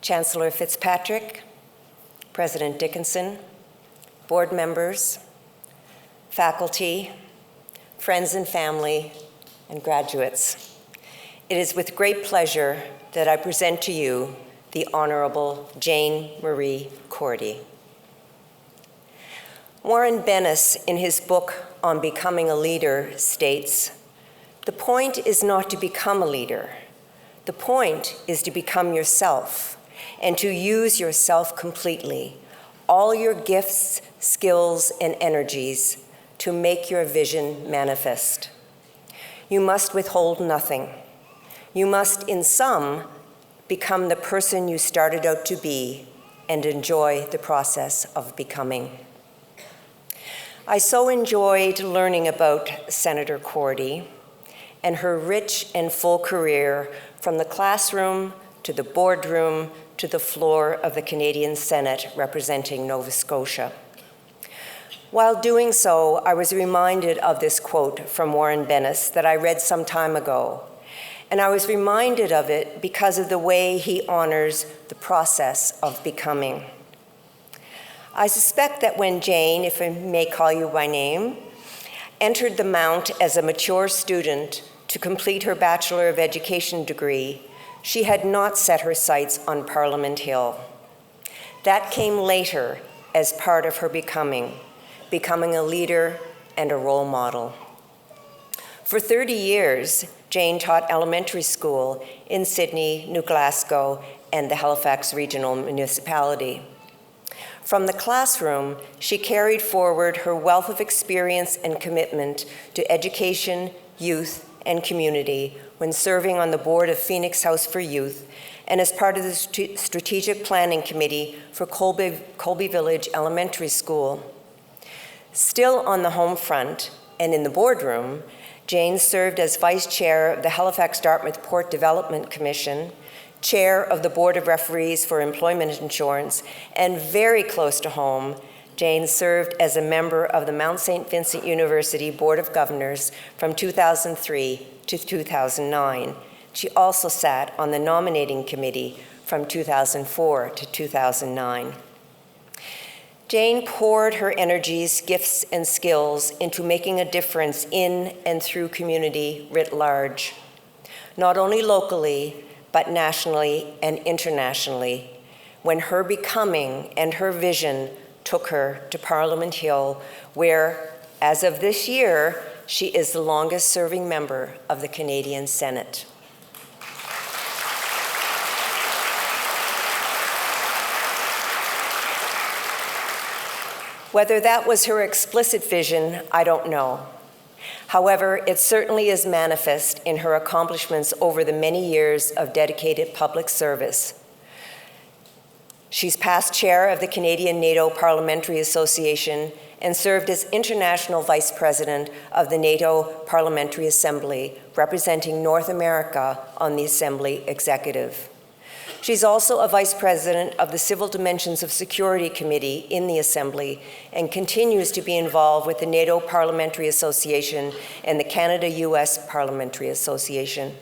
Chancellor Fitzpatrick, President Dickinson, board members, faculty, friends and family, and graduates. It is with great pleasure that I present to you the Honourable Jane Marie Cordy. Warren Bennis, in his book on becoming a leader, states, "The point is not to become a leader. The point is to become yourself and to use yourself completely, all your gifts, skills, and energies to make your vision manifest. You must withhold nothing. You must, in sum, become the person you started out to be and enjoy the process of becoming." I so enjoyed learning about Senator Cordy and her rich and full career from the classroom to the boardroom to the floor of the Canadian Senate representing Nova Scotia. While doing so, I was reminded of this quote from Warren Bennis that I read some time ago, and I was reminded of it because of the way he honors the process of becoming. I suspect that when Jane, if I may call you by name, entered the Mount as a mature student to complete her Bachelor of Education degree, she had not set her sights on Parliament Hill. That came later as part of her becoming a leader and a role model. For 30 years, Jane taught elementary school in Sydney, New Glasgow, and the Halifax Regional Municipality. From the classroom, she carried forward her wealth of experience and commitment to education, youth, and community when serving on the board of Phoenix House for Youth and as part of the Strategic Planning Committee for Colby Village Elementary School. Still on the home front and in the boardroom, Jane served as Vice Chair of the Halifax-Dartmouth Port Development Commission, Chair of the Board of Referees for Employment Insurance, and very close to home, Jane served as a member of the Mount St. Vincent University Board of Governors from 2003 to 2009. She also sat on the nominating committee from 2004 to 2009. Jane poured her energies, gifts, and skills into making a difference in and through community writ large, not only locally, but nationally and internationally, when her becoming and her vision took her to Parliament Hill, where, as of this year, she is the longest-serving member of the Canadian Senate. Whether that was her explicit vision, I don't know. However, it certainly is manifest in her accomplishments over the many years of dedicated public service. She's past chair of the Canadian NATO Parliamentary Association and served as international vice president of the NATO Parliamentary Assembly, representing North America on the Assembly Executive. She's also a vice president of the Civil Dimensions of Security Committee in the Assembly and continues to be involved with the NATO Parliamentary Association and the Canada-US Parliamentary Association.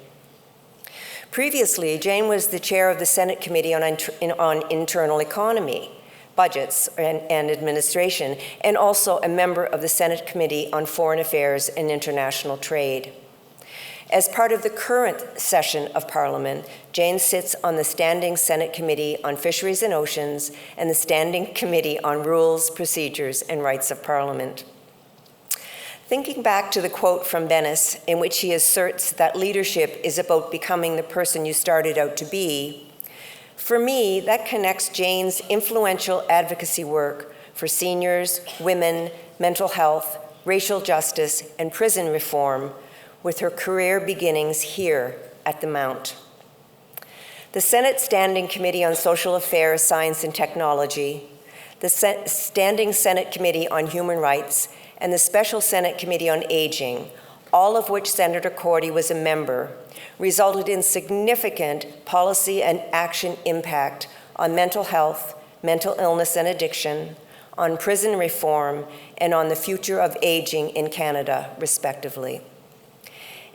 Previously, Jane was the chair of the Senate Committee on Internal Economy, Budgets, and Administration, and also a member of the Senate Committee on Foreign Affairs and International Trade. As part of the current session of Parliament, Jane sits on the Standing Senate Committee on Fisheries and Oceans and the Standing Committee on Rules, Procedures, and Rights of Parliament. Thinking back to the quote from Bennis, in which he asserts that leadership is about becoming the person you started out to be, for me, that connects Jane's influential advocacy work for seniors, women, mental health, racial justice, and prison reform with her career beginnings here at the Mount. The Senate Standing Committee on Social Affairs, Science and Technology, the Standing Senate Committee on Human Rights, and the Special Senate Committee on Aging, all of which Senator Cordy was a member, resulted in significant policy and action impact on mental health, mental illness and addiction, on prison reform, and on the future of aging in Canada, respectively.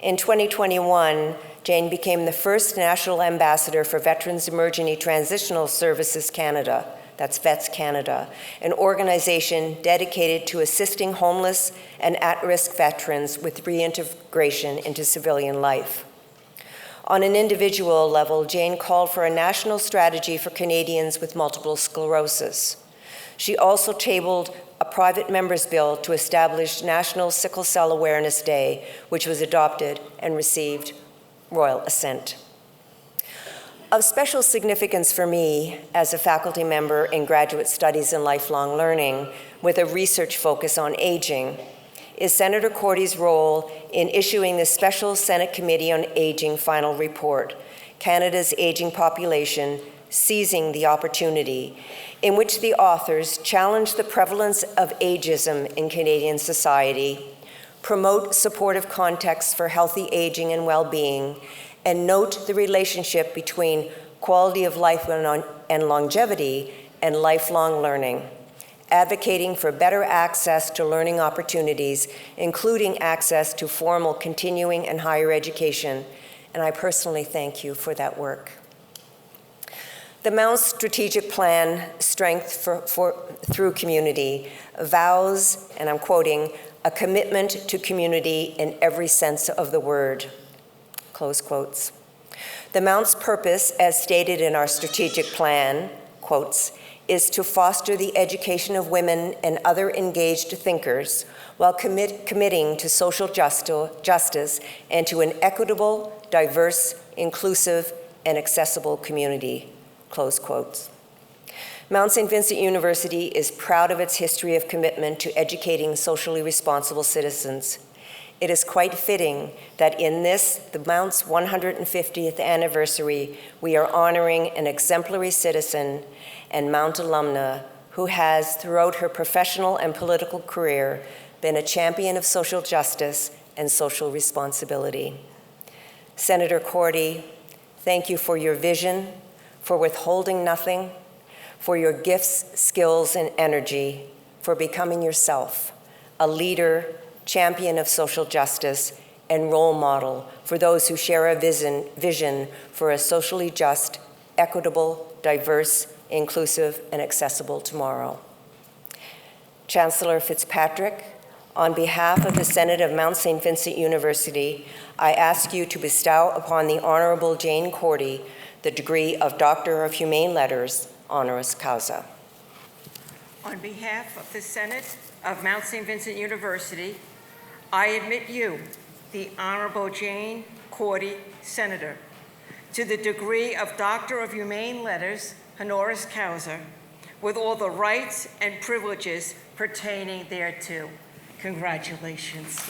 In 2021, Jane became the first National Ambassador for Veterans Emergency Transitional Services Canada, that's VETS Canada, an organization dedicated to assisting homeless and at-risk veterans with reintegration into civilian life. On an individual level, Jane called for a national strategy for Canadians with multiple sclerosis. She also tabled a private member's bill to establish National Sickle Cell Awareness Day, which was adopted and received royal assent. Of special significance for me as a faculty member in graduate studies and lifelong learning with a research focus on aging is Senator Cordy's role in issuing the Special Senate Committee on Aging final report, Canada's Aging Population, Seizing the Opportunity, in which the authors challenge the prevalence of ageism in Canadian society, promote supportive contexts for healthy aging and well-being, and note the relationship between quality of life and longevity and lifelong learning, advocating for better access to learning opportunities, including access to formal continuing and higher education. And I personally thank you for that work. The Mount's strategic plan, Strength Through Community, vows, and I'm quoting, a commitment to community in every sense of the word, close quotes. The Mount's purpose, as stated in our strategic plan, quotes, is to foster the education of women and other engaged thinkers while committing to social justice and to an equitable, diverse, inclusive, and accessible community, close quotes. Mount St. Vincent University is proud of its history of commitment to educating socially responsible citizens. It is quite fitting that in this, the Mount's 150th anniversary, we are honoring an exemplary citizen and Mount alumna who has, throughout her professional and political career, been a champion of social justice and social responsibility. Senator Cordy, thank you for your vision, for withholding nothing, for your gifts, skills, and energy, for becoming yourself, a leader, champion of social justice, and role model for those who share a vision for a socially just, equitable, diverse, inclusive, and accessible tomorrow. Chancellor Fitzpatrick, on behalf of the Senate of Mount St. Vincent University, I ask you to bestow upon the Honourable Jane Cordy the degree of Doctor of Humane Letters, honoris causa. On behalf of the Senate of Mount St. Vincent University, I admit you, the Honorable Jane Cordy, Senator, to the degree of Doctor of Humane Letters, honoris causa, with all the rights and privileges pertaining thereto. Congratulations.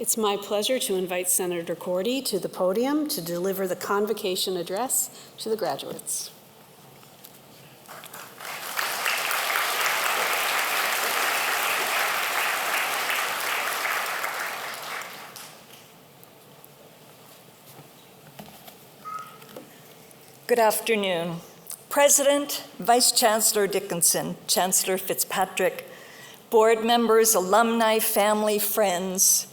It's my pleasure to invite Senator Cordy to the podium to deliver the convocation address to the graduates. Good afternoon. President, Vice Chancellor Dickinson, Chancellor Fitzpatrick, board members, alumni, family, friends,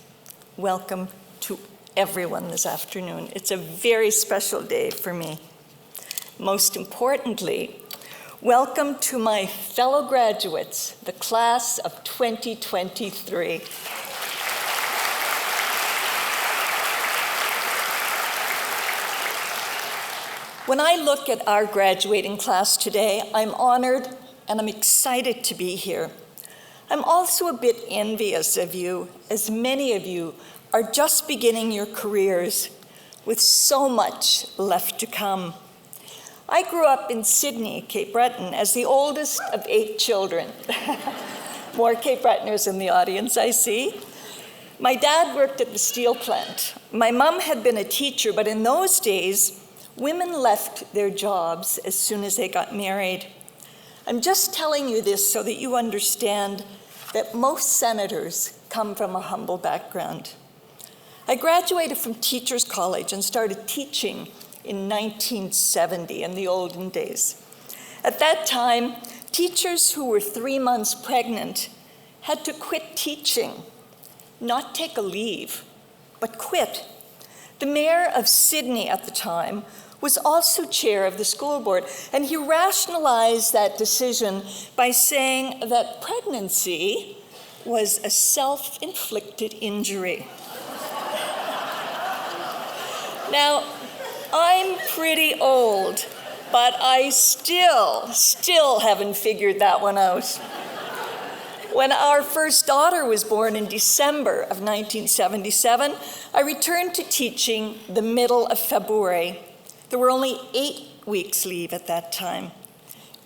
welcome to everyone this afternoon. It's a very special day for me. Most importantly, welcome to my fellow graduates, the class of 2023. When I look at our graduating class today, I'm honored and I'm excited to be here. I'm also a bit envious of you, as many of you are just beginning your careers with so much left to come. I grew up in Sydney, Cape Breton, as the oldest of 8 children. More Cape Bretoners in the audience, I see. My dad worked at the steel plant. My mom had been a teacher, but in those days, women left their jobs as soon as they got married. I'm just telling you this so that you understand that most senators come from a humble background. I graduated from Teachers College and started teaching in 1970, in the olden days. At that time, teachers who were 3 months pregnant had to quit teaching, not take a leave, but quit. The mayor of Sydney at the time was also chair of the school board, and he rationalized that decision by saying that pregnancy was a self-inflicted injury. Now, I'm pretty old, but I still haven't figured that one out. When our first daughter was born in December of 1977, I returned to teaching the middle of February. There were only 8 weeks leave at that time.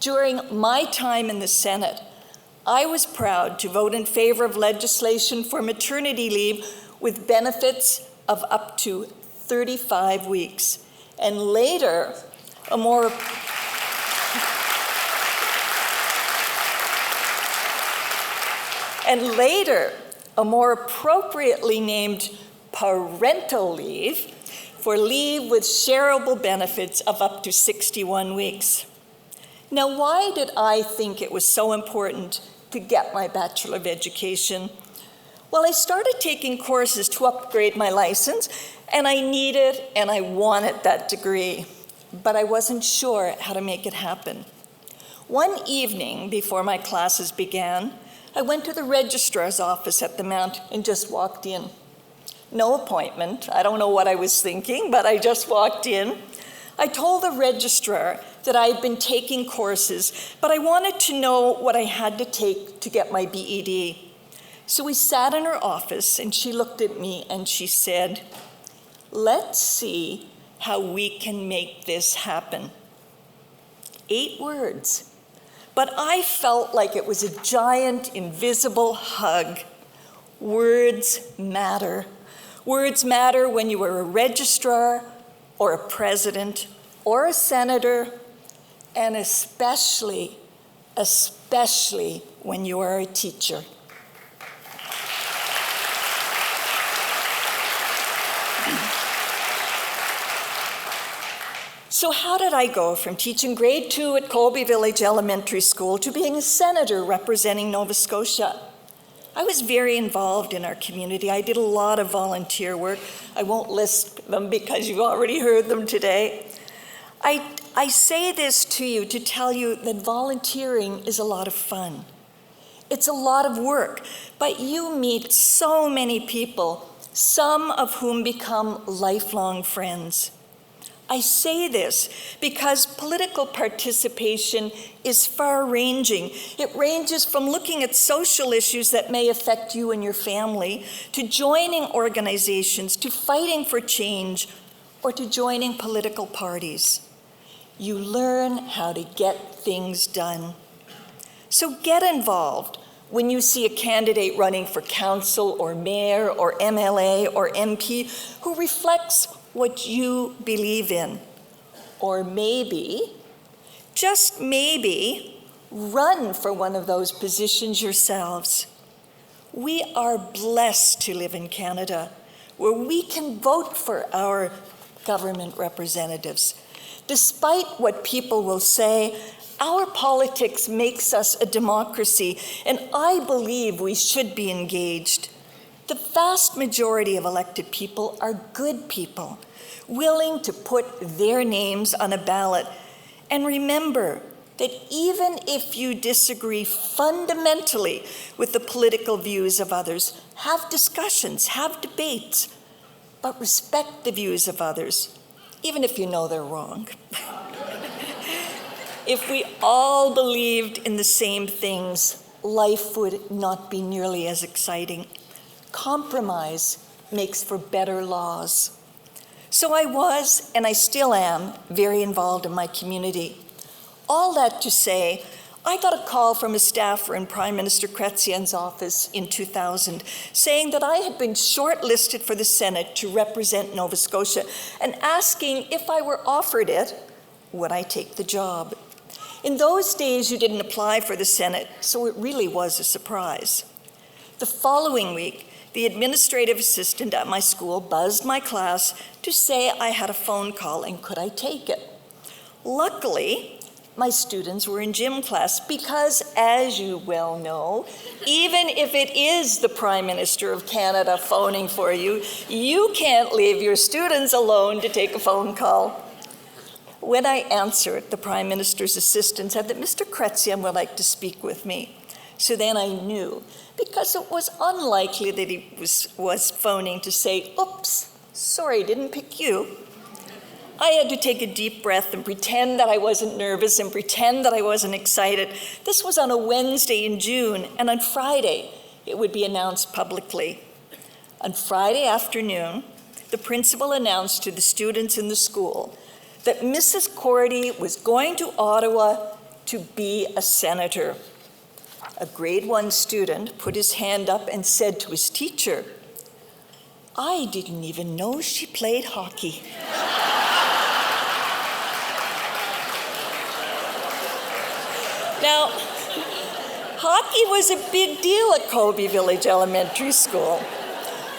During my time in the Senate, I was proud to vote in favor of legislation for maternity leave with benefits of up to 35 weeks. And later, a more appropriately named parental leave for leave with shareable benefits of up to 61 weeks. Now, why did I think it was so important to get my Bachelor of Education? Well, I started taking courses to upgrade my license, and I needed and I wanted that degree, but I wasn't sure how to make it happen. One evening before my classes began, I went to the registrar's office at the Mount and just walked in. No appointment. I don't know what I was thinking, but I just walked in. I told the registrar that I had been taking courses, but I wanted to know what I had to take to get my BEd. So we sat in her office, and she looked at me and she said, "Let's see how we can make this happen." 8 words. But I felt like it was a giant, invisible hug. Words matter. Words matter when you are a registrar or a president or a senator, and especially when you are a teacher. So how did I go from teaching grade 2 at Colby Village Elementary School to being a senator representing Nova Scotia? I was very involved in our community. I did a lot of volunteer work. I won't list them because you've already heard them today. I say this to you to tell you that volunteering is a lot of fun. It's a lot of work, but you meet so many people, some of whom become lifelong friends. I say this because political participation is far-ranging. It ranges from looking at social issues that may affect you and your family, to joining organizations, to fighting for change, or to joining political parties. You learn how to get things done. So get involved when you see a candidate running for council or mayor or MLA or MP who reflects what you believe in. Or maybe, just maybe, run for one of those positions yourselves. We are blessed to live in Canada, where we can vote for our government representatives. Despite what people will say, our politics makes us a democracy, and I believe we should be engaged. The vast majority of elected people are good people, willing to put their names on a ballot. And remember that even if you disagree fundamentally with the political views of others, have discussions, have debates, but respect the views of others, even if you know they're wrong. If we all believed in the same things, life would not be nearly as exciting. Compromise makes for better laws. So I was, and I still am, very involved in my community. All that to say, I got a call from a staffer in Prime Minister Chrétien's office in 2000 saying that I had been shortlisted for the Senate to represent Nova Scotia and asking if I were offered it, would I take the job? In those days, you didn't apply for the Senate, so it really was a surprise. The following week, the administrative assistant at my school buzzed my class to say I had a phone call and could I take it. Luckily, my students were in gym class because, as you well know, even if it is the Prime Minister of Canada phoning for you, you can't leave your students alone to take a phone call. When I answered, the Prime Minister's assistant said that Mr. Chrétien would like to speak with me. So then I knew, because it was unlikely that he was phoning to say, oops, sorry, didn't pick you. I had to take a deep breath and pretend that I wasn't nervous and pretend that I wasn't excited. This was on a Wednesday in June, and on Friday, it would be announced publicly. On Friday afternoon, the principal announced to the students in the school that Mrs. Cordy was going to Ottawa to be a senator. A grade 1 student put his hand up and said to his teacher, I didn't even know she played hockey. Now, hockey was a big deal at Colby Village Elementary School.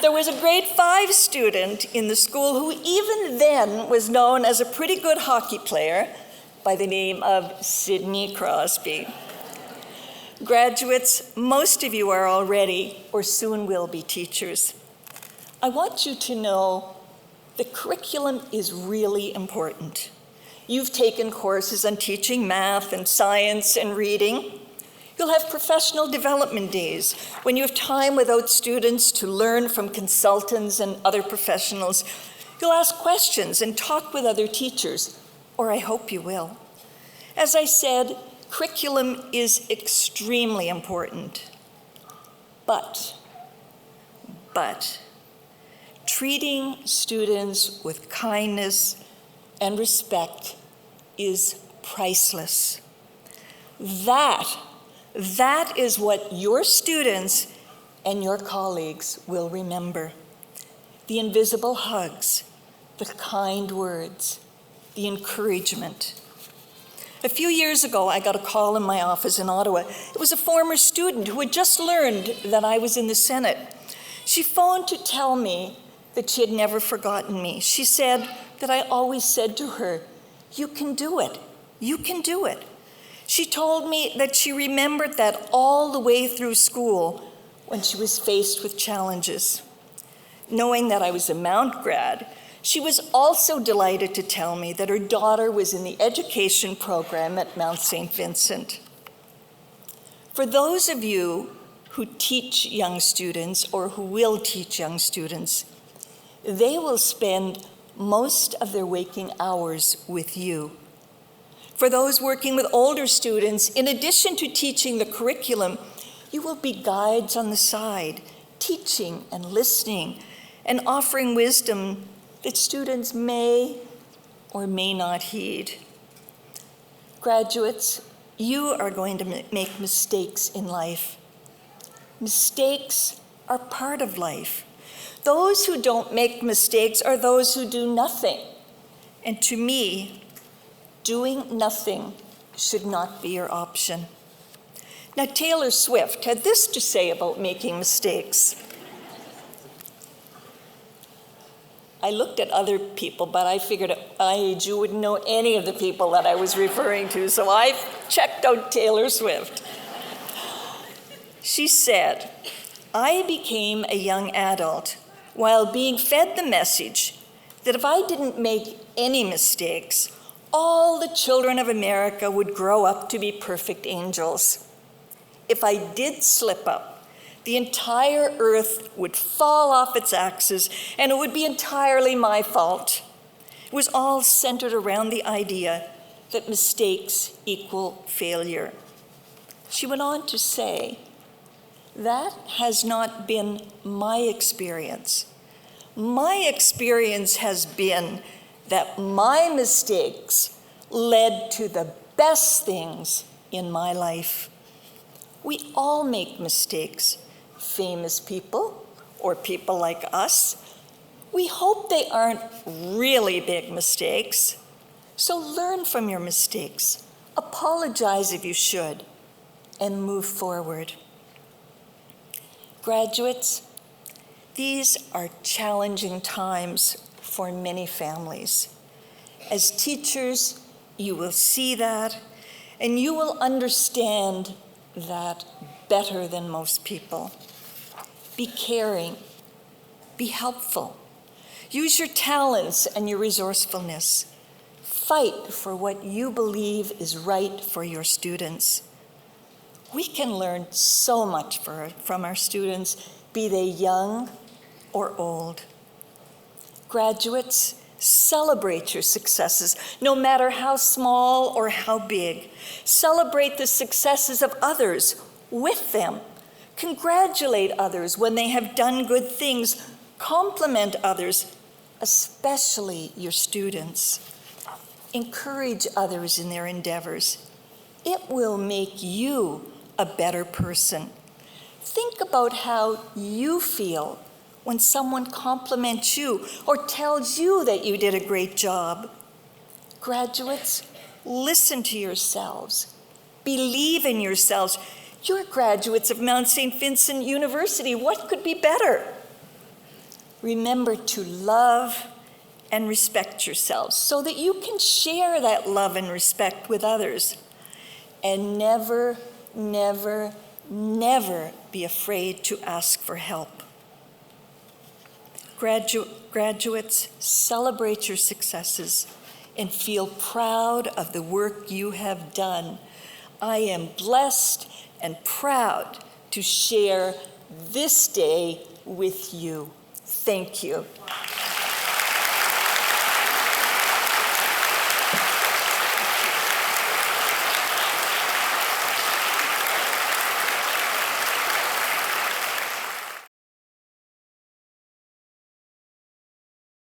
There was a grade 5 student in the school who even then was known as a pretty good hockey player by the name of Sidney Crosby. Graduates, most of you are already or soon will be teachers. I want you to know the curriculum is really important. You've taken courses on teaching math and science and reading. You'll have professional development days when you have time without students to learn from consultants and other professionals. You'll ask questions and talk with other teachers, or I hope you will. As I said, curriculum is extremely important. But treating students with kindness and respect is priceless. That is what your students and your colleagues will remember. The invisible hugs, the kind words, the encouragement. A few years ago, I got a call in my office in Ottawa. It was a former student who had just learned that I was in the Senate. She phoned to tell me that she had never forgotten me. She said that I always said to her, you can do it, you can do it. She told me that she remembered that all the way through school when she was faced with challenges. Knowing that I was a Mount grad, she was also delighted to tell me that her daughter was in the education program at Mount St. Vincent. For those of you who teach young students or who will teach young students, they will spend most of their waking hours with you. For those working with older students, in addition to teaching the curriculum, you will be guides on the side, teaching and listening and offering wisdom that students may or may not heed. Graduates, you are going to make mistakes in life. Mistakes are part of life. Those who don't make mistakes are those who do nothing. And to me, doing nothing should not be your option. Now, Taylor Swift had this to say about making mistakes. I looked at other people, but I figured at my age you wouldn't know any of the people that I was referring to, so I checked out Taylor Swift. She said, I became a young adult while being fed the message that if I didn't make any mistakes, all the children of America would grow up to be perfect angels. If I did slip up, the entire earth would fall off its axis and it would be entirely my fault. It was all centered around the idea that mistakes equal failure. She went on to say, that has not been my experience. My experience has been that my mistakes led to the best things in my life. We all make mistakes, famous people or people like us. We hope they aren't really big mistakes. So learn from your mistakes, apologize if you should, and move forward. Graduates, these are challenging times for many families. As teachers, you will see that, and you will understand that better than most people. Be caring, be helpful, use your talents and your resourcefulness. Fight for what you believe is right for your students. We can learn so much from our students, be they young or old. Graduates, celebrate your successes, no matter how small or how big. Celebrate the successes of others with them. Congratulate others when they have done good things. Compliment others, especially your students. Encourage others in their endeavors. It will make you a better person. Think about how you feel when someone compliments you or tells you that you did a great job. Graduates, listen to yourselves. Believe in yourselves. You're graduates of Mount St. Vincent University. What could be better? Remember to love and respect yourselves so that you can share that love and respect with others. And never, never, never be afraid to ask for help. Graduates, celebrate your successes and feel proud of the work you have done. I am blessed and proud to share this day with you. Thank you.